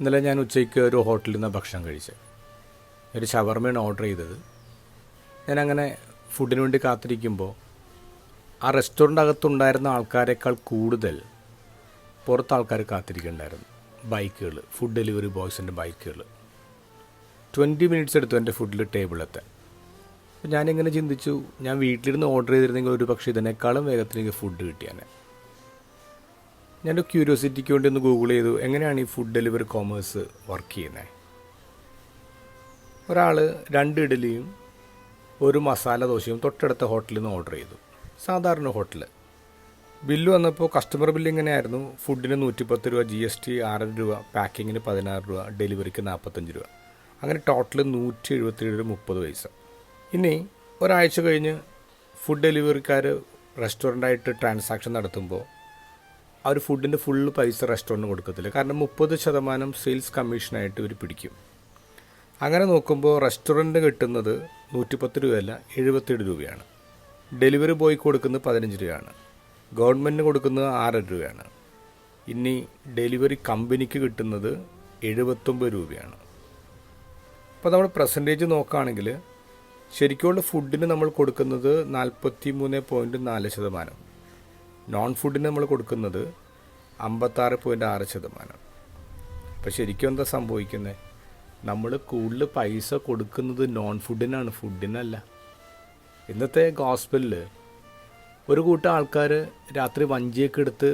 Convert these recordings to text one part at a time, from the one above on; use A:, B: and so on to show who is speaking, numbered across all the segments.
A: ഇന്നലെ ഞാൻ ഉച്ചയ്ക്ക് ഒരു ഹോട്ടലിൽ നിന്ന് ഭക്ഷണം കഴിച്ചത്. ഒരു ഷവർമയാണ് ഓർഡർ ചെയ്തത്. ഞാനങ്ങനെ ഫുഡിന് വേണ്ടി കാത്തിരിക്കുമ്പോൾ ആ റെസ്റ്റോറൻ്റ് അകത്തുണ്ടായിരുന്ന ആൾക്കാരെക്കാൾ കൂടുതൽ പുറത്ത് ആൾക്കാർ കാത്തിരിക്കുന്നുണ്ടായിരുന്നു. ബൈക്കുകൾ, ഫുഡ് ഡെലിവറി ബോയ്സിൻ്റെ ബൈക്കുകൾ. 20 മിനിറ്റ്സ് എടുത്തു എൻ്റെ ഫുഡിൽ ടേബിളെത്താൻ. അപ്പോൾ ഞാനിങ്ങനെ ചിന്തിച്ചു, ഞാൻ വീട്ടിലിരുന്ന് ഓർഡർ ചെയ്തിരുന്നെങ്കിൽ ഒരു പക്ഷേ ഇതിനേക്കാളും വേഗത്തിൽ എനിക്ക് ഫുഡ് കിട്ടിയാനെ. ഞാനൊരു ക്യൂരിയോസിറ്റിക്ക് വേണ്ടി ഒന്ന് ഗൂഗിൾ ചെയ്തു, എങ്ങനെയാണ് ഈ ഫുഡ് ഡെലിവറി കോമേഴ്സ് വർക്ക് ചെയ്യുന്നത്. ഒരാൾ 2 ഇഡ്ഡലിയും ഒരു മസാല ദോശയും തൊട്ടടുത്ത ഹോട്ടലിൽ നിന്ന് ഓർഡർ ചെയ്തു. സാധാരണ ഹോട്ടൽ. ബില്ല് വന്നപ്പോൾ കസ്റ്റമർ ബില്ല് ഇങ്ങനെയായിരുന്നു: ഫുഡിന് 110 രൂപ, GST 6 രൂപ, പാക്കിങ്ങിന് 16 രൂപ, ഡെലിവറിക്ക് 45 രൂപ. അങ്ങനെ ടോട്ടൽ 177 രൂപ 30 പൈസ. ഇനി ഒരാഴ്ച കഴിഞ്ഞ് ഫുഡ് ഡെലിവറിക്കാർ റെസ്റ്റോറൻ്റായിട്ട് ട്രാൻസാക്ഷൻ നടത്തുമ്പോൾ അവർ ഫുഡിൻ്റെ ഫുള്ള് പൈസ റെസ്റ്റോറൻറ്റിന് കൊടുക്കത്തില്ല. കാരണം 30% സെയിൽസ് കമ്മീഷനായിട്ട് ഇവർ പിടിക്കും. അങ്ങനെ നോക്കുമ്പോൾ റെസ്റ്റോറൻറ്റിന് കിട്ടുന്നത് 110 രൂപയല്ല, 77 രൂപയാണ്. ഡെലിവറി ബോയ് കൊടുക്കുന്നത് 15 രൂപയാണ്. ഗവൺമെൻറ്റിന് കൊടുക്കുന്നത് 6 രൂപയാണ്. ഇനി ഡെലിവറി കമ്പനിക്ക് കിട്ടുന്നത് 79 രൂപയാണ്. അപ്പോൾ നമ്മൾ പെർസെൻറ്റേജ് നോക്കുകയാണെങ്കിൽ ശരിക്കുള്ള ഫുഡിന് നമ്മൾ കൊടുക്കുന്നത് 43.4%. നോൺ ഫുഡിന് നമ്മൾ കൊടുക്കുന്നത് 56.6%. അപ്പോൾ ശരിക്കും എന്താ സംഭവിക്കുന്നത്? നമ്മൾ കൂടുതൽ പൈസ കൊടുക്കുന്നത് നോൺ ഫുഡിനാണ്, ഫുഡിനല്ല. ഇന്നത്തെ ഗോസ്പലിൽ ഒരു കൂട്ടം ആൾക്കാർ രാത്രി വഞ്ചിയൊക്കെ എടുത്ത്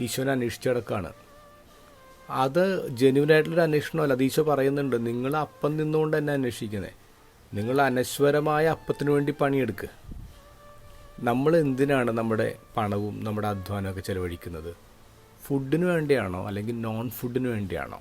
A: ഈശോനെ അന്വേഷിച്ച് കിടക്കുകയാണ്. അത് ജെന്യുവനായിട്ടുള്ളൊരു അന്വേഷണമല്ല. അത് ഈശോ പറയുന്നുണ്ട്, നിങ്ങൾ അപ്പം നിന്നുകൊണ്ട് തന്നെ അന്വേഷിക്കുന്നത്. നിങ്ങൾ അനശ്വരമായ അപ്പത്തിന് വേണ്ടി പണിയെടുക്കുക. നമ്മൾ എന്തിനാണ് നമ്മുടെ പണവും നമ്മുടെ അധ്വാനമൊക്കെ ചിലവഴിക്കുന്നത്? ഫുഡിന് വേണ്ടിയാണോ അല്ലെങ്കിൽ നോൺ ഫുഡിന് വേണ്ടിയാണോ?